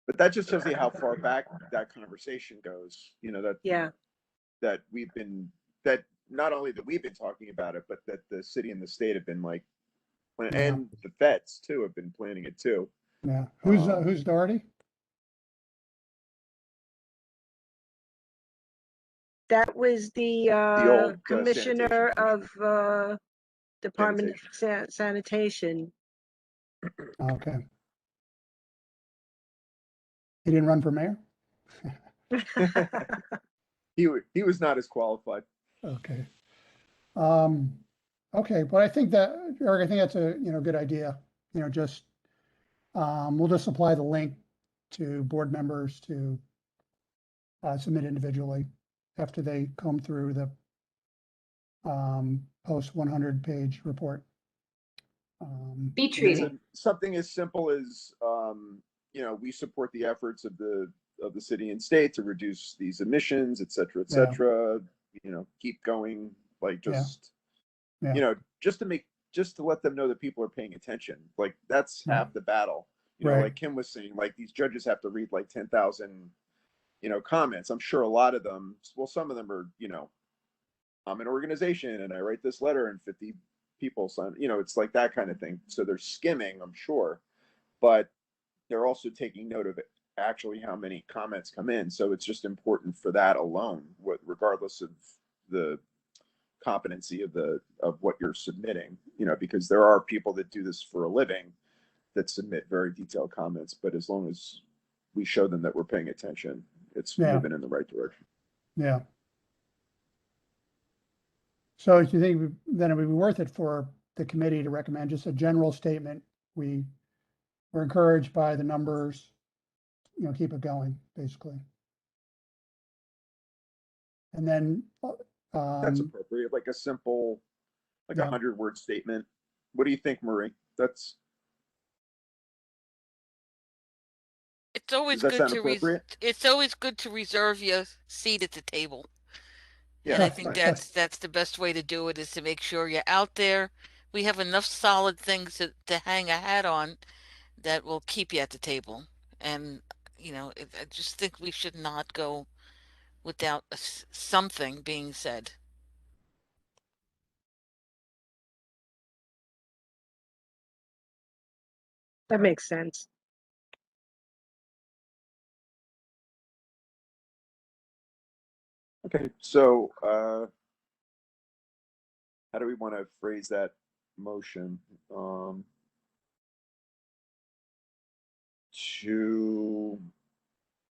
But that just tells you how far back that conversation goes. Yeah, That we've been, that not only that we've been talking about it, but that the city and the state have been like, and the feds too have been planning it too. Yeah. Who's Doherty? that was the old, commissioner sanitation of Department of Sanitation. Okay. He didn't run for mayor? He was not as qualified. Okay. Okay, but I think that, Eric, I think that's a, good idea. Just, we'll just supply the link to board members to submit individually after they comb through the post 100-page report. Beach And it's reading. something as simple as, we support the efforts of the city and state to reduce these emissions, et cetera, et cetera. Keep going, like just, Yeah. just to let them know that people are paying attention. Like that's half the battle. Right. Like Kim was saying, like these judges have to read like 10,000, comments. I'm sure a lot of them, well, some of them are, I'm an organization and I write this letter and 50 people sign, it's like that kind of thing. So they're skimming, I'm sure, but they're also taking note of it, actually how many comments come in. So it's just important for that alone, regardless of the competency of what you're submitting, because there are people that do this for a living that submit very detailed comments, but as long as we show them that we're paying attention, it's moving in the right direction. Yeah. So do you think then it would be worth it for the committee to recommend just a general statement? We we're encouraged by the numbers, keep it going, basically. And then, That's appropriate, like a simple, like Yeah. 100-word statement. What do you think, Marie? It's always Does that good sound to appropriate? it's always good to reserve your seat at the table. And Yeah, I think that's the best way to do it, is to make sure you're out there. We have enough solid things to hang a hat on that will keep you at the table. And, I just think we should not go without something being said. That makes sense. Okay, so how do we want to phrase that motion?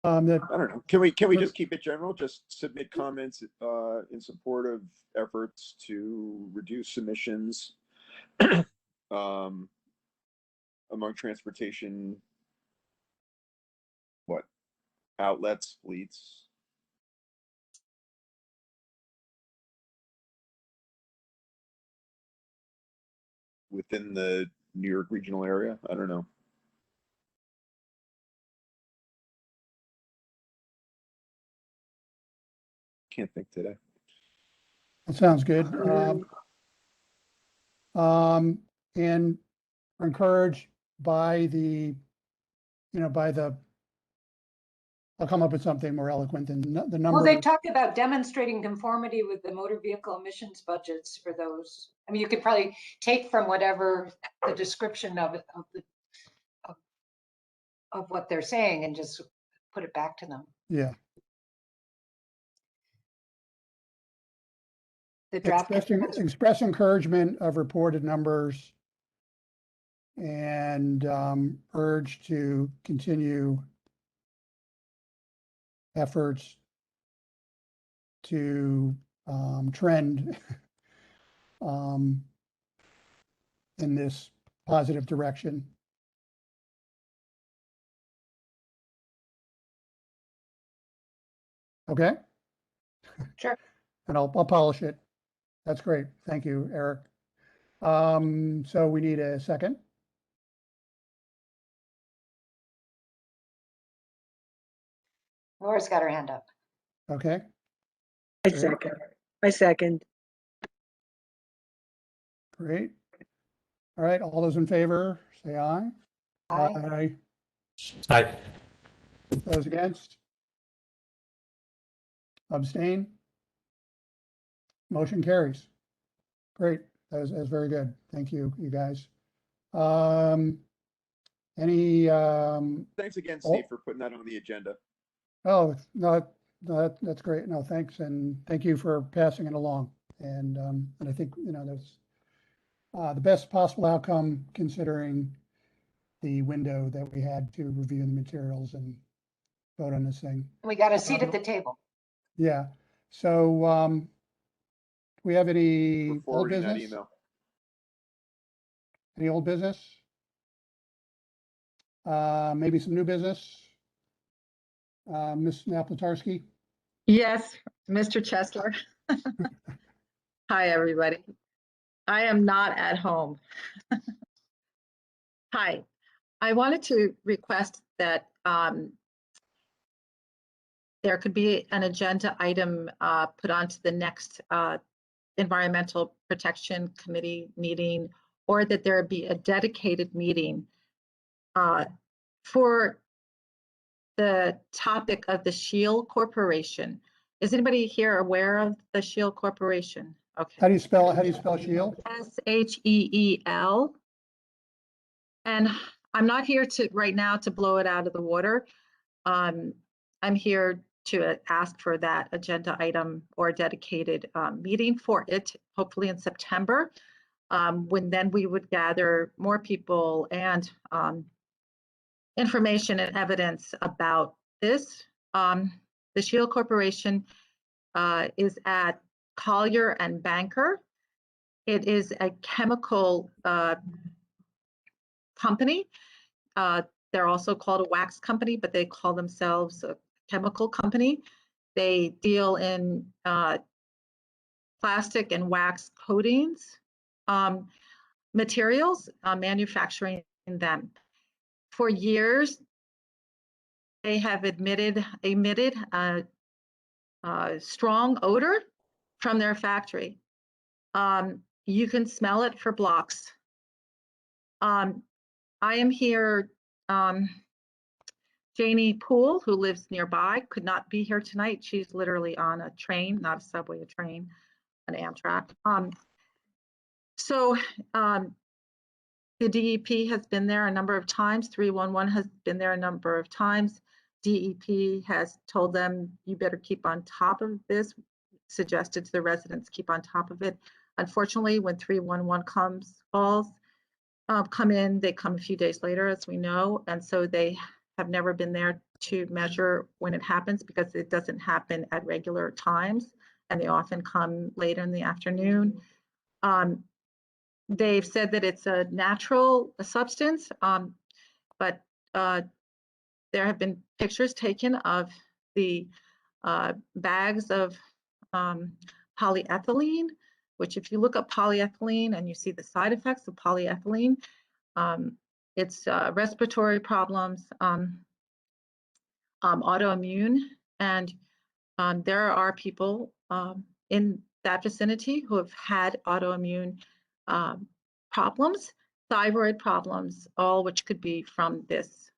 that I don't know. Can we just keep it general? Just submit comments in support of efforts to reduce emissions among transportation outlets, fleets. Within the New York regional area? I don't know. Can't think today. That sounds good. And we're encouraged by I'll come up with something more eloquent than the number. Well, they talked about demonstrating conformity with the motor vehicle emissions budgets for those. I mean, you could probably take from whatever the description of what they're saying and just put it back to them. Yeah. The draft. Express encouragement of reported numbers and urge to continue efforts to trend in this positive direction. Okay? Sure. And I'll polish it. That's great. Thank you, Eric. So we need a second. Laura's got her hand up. Okay. I Great. second. I second. Great. All right. All those in favor, say aye. Aye. Aye. Those against? Abstain? Motion carries. Great. That was very good. Thank you, you guys. Any, Thanks again, Steve, for putting that on the agenda. oh, no, that's great. No, thanks. And thank you for passing it along. And I think, that's the best possible outcome considering the window that we had to review the materials and vote on this thing. We got a seat at the table. Yeah. So, we have any We're old forwarding that business? email. Any old business? Maybe some new business? Ms. Naplatarski? Yes, Mr. Chesler. Hi, everybody. I am not at home. Hi, I wanted to request that there could be an agenda item put onto the next Environmental Protection Committee meeting, or that there be a dedicated meeting for the topic of the Shield Corporation. Is anybody here aware of the Shield Corporation? Okay. How do you spell Shield? SHEEL. And I'm not here right now to blow it out of the water. I'm here to ask for that agenda item or dedicated meeting for it, hopefully in September, when then we would gather more people and information and evidence about this. The Shield Corporation is at Collier and Banker. It is a chemical company. They're also called a wax company, but they call themselves a chemical company. They deal in plastic and wax coatings materials, manufacturing them. For years, they have emitted a strong odor from their factory. You can smell it for blocks. I am here, Janie Poole, who lives nearby, could not be here tonight. She's literally on a train, not a subway, a train, an Amtrak. The DEP has been there a number of times. 311 has been there a number of times. DEP has told them, you better keep on top of this, suggested to the residents keep on top of it. Unfortunately, when 311 come in, they come a few days later, as we know, and so they have never been there to measure when it happens, because it doesn't happen at regular times, and they often come later in the afternoon. They've said that it's a natural substance, but there have been pictures taken of the bags of polyethylene, which if you look up polyethylene and you see the side effects of polyethylene, it's respiratory problems, autoimmune, and there are people in that vicinity who have had autoimmune problems, thyroid problems, all which could be from this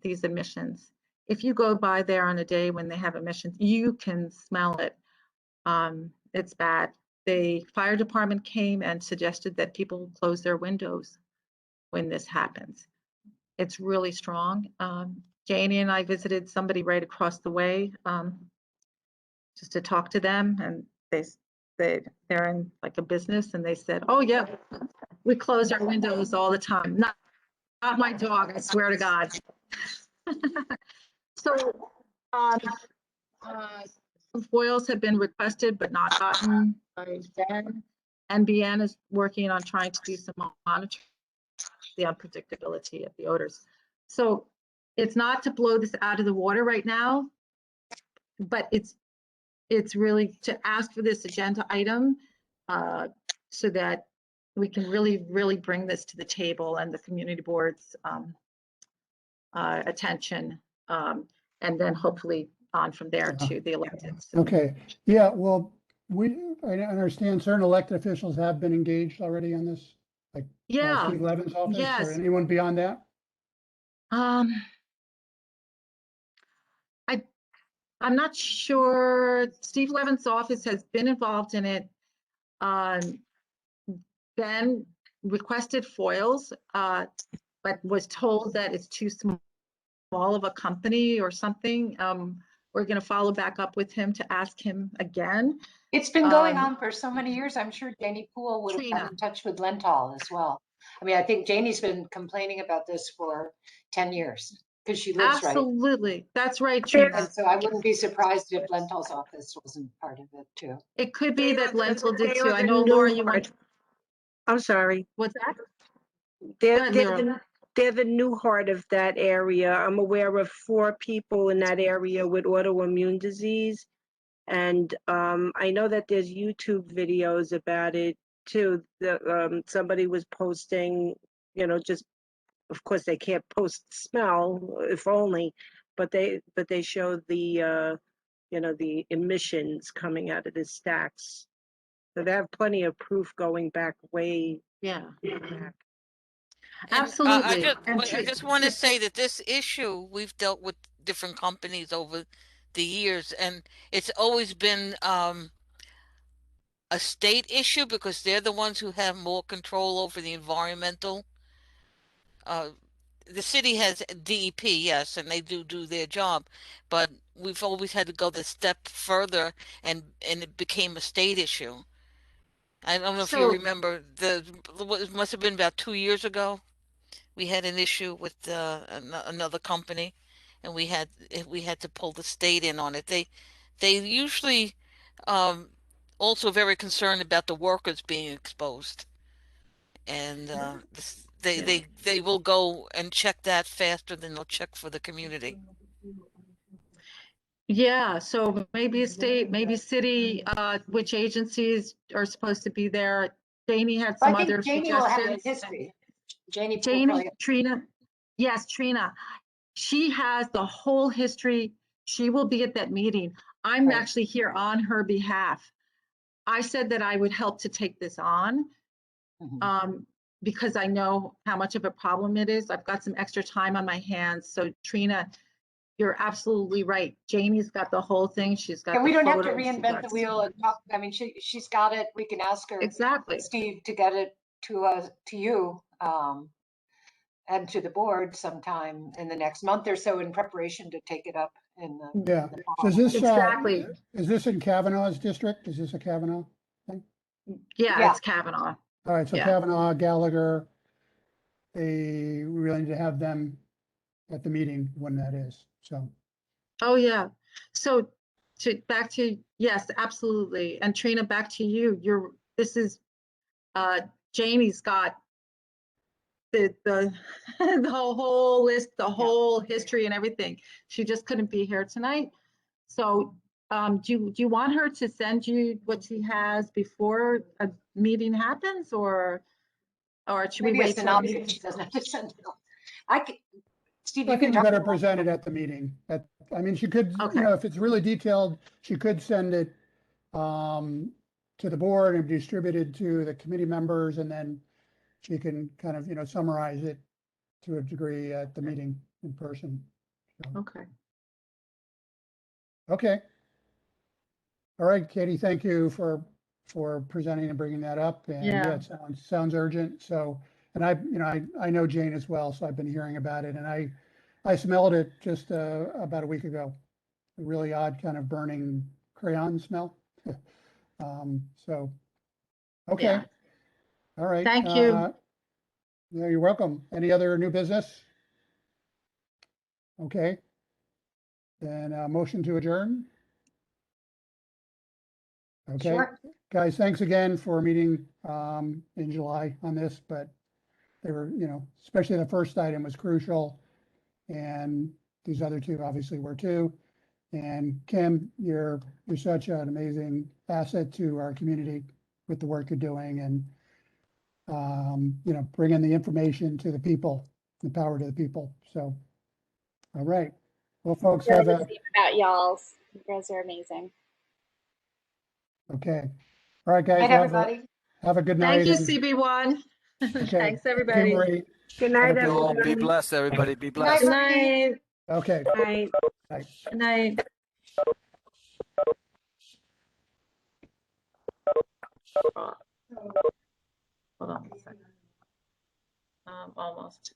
these emissions. If you go by there on a day when they have emissions, you can smell it. It's bad. The fire department came and suggested that people close their windows when this happens. It's really strong. Janie and I visited somebody right across the way just to talk to them, and they're in like a business, and they said, oh yeah, we close our windows all the time. Not my dog, I swear to God. So some foils have been requested but not gotten by Ben. NBN is working on trying to do some monitoring the unpredictability of the odors. So it's not to blow this out of the water right now, but it's really to ask for this agenda item so that we can really bring this to the table and the community board's attention, and then hopefully on from there to the electeds. Okay, yeah, well, I understand certain elected officials have been engaged already on this, like Yeah, Steve Levin's office, yes. or anyone beyond that? I'm not sure. Steve Levin's office has been involved in it. Ben requested foils, but was told that it's too small of a company or something. We're going to follow back up with him to ask him again. It's been going on for so many years. I'm sure Janie Poole would have Trina. got in touch with Lental as well. I mean, I think Janie's been complaining about this for 10 years because she lives right. Absolutely. That's right, Trina. And so I wouldn't be surprised if Lental's office wasn't part of it too. It could be that Lentil did They too. are I the know, new Laura, you heart. went, I'm sorry. what's that? They're, ahead, they're, Lyra. the, they're the new heart of that area. I'm aware of 4 people in that area with autoimmune disease. And I know that there's YouTube videos about it too. Somebody was posting, just, of course they can't post smell, if only, but they showed the, the emissions coming out of the stacks. So they have plenty of proof going back way Yeah, back. And, absolutely. I just want to say that this issue, we've dealt with different companies over the years, and it's always been a state issue because they're the ones who have more control over the environmental. The city has DEP, yes, and they do their job, but we've always had to go the step further, and it became a state issue. I don't know if you So- remember, it must have been about 2 years ago. We had an issue with another company, and we had to pull the state in on it. They usually also very concerned about the workers being exposed, and they will go and check that faster than they'll check for the community. Yeah, so maybe state, maybe city, which agencies are supposed to be there. Janie had I some think other Janie will have the suggestions. history. Janie will Janie, probably, Trina, yes, Trina. She has the whole history. She will be at that meeting. I'm Right. actually here on her behalf. I said that I would help to take this on because I know how much of a problem it is. I've got some extra time on my hands. So Trina, you're absolutely right. Janie's got the whole thing. She's got and we the don't have to photos, she's reinvent the got- wheel and talk. I mean, she's got it. We can ask her, Exactly. Steve, to get it to us, to you, and to the board sometime in the next month or so in preparation to take it up in the. Yeah. the So is fall. this, Exactly. is this in Kavanaugh's district? Is this a Kavanaugh? Yeah, Yeah. it's Kavanaugh. All right, so Yeah. Kavanaugh, Gallagher, we really need to have them at the meeting when that is, so. Oh, yeah. So back to, yes, absolutely. And Trina, back to you. This is, Janie's got the the whole list, the whole history and everything. She just couldn't be here tonight. So do you want her to send you what she has before a meeting happens, or should we Maybe a wait till? the synopsis. meeting? She doesn't have to send it. I can, Steve, I you can think we talk. better about- present it at the meeting. I mean, she could, Okay. you know, if it's really detailed, she could send it to the board and distribute it to the committee members, and then she can kind of, you know, summarize it to a degree at the meeting in person. So, Okay. okay. All right, Katie, thank you for presenting and bringing that up. And Yeah. it sounds urgent. So, and I know Jane as well, so I've been hearing about it, and I smelled it just about a week ago. A really odd kind of burning crayon smell. So, okay. Yeah. All right. Thank you. Yeah, you're welcome. Any other new business? Okay. Then motion to adjourn. Okay. Sure. Guys, thanks again for meeting in July on this, but they were, you know, especially the first item was crucial. And these other two obviously were too. And Kim, you're such an amazing asset to our community with the work you're doing, and you know, bringing the information to the people, the power to the people. So, all right. Well, folks, Really have the a, same about y'all's. You guys are amazing. okay. All right, guys, Night, everybody. have a good night. Thank you, and- CB1. Okay. Thanks, Thank you, everybody. Marie. Good night, Have a good Well, night. be everybody. blessed, everybody. Be Good night, blessed. Good Marie. night. Okay. Bye. Bye. Good night. Hold on a second. Almost.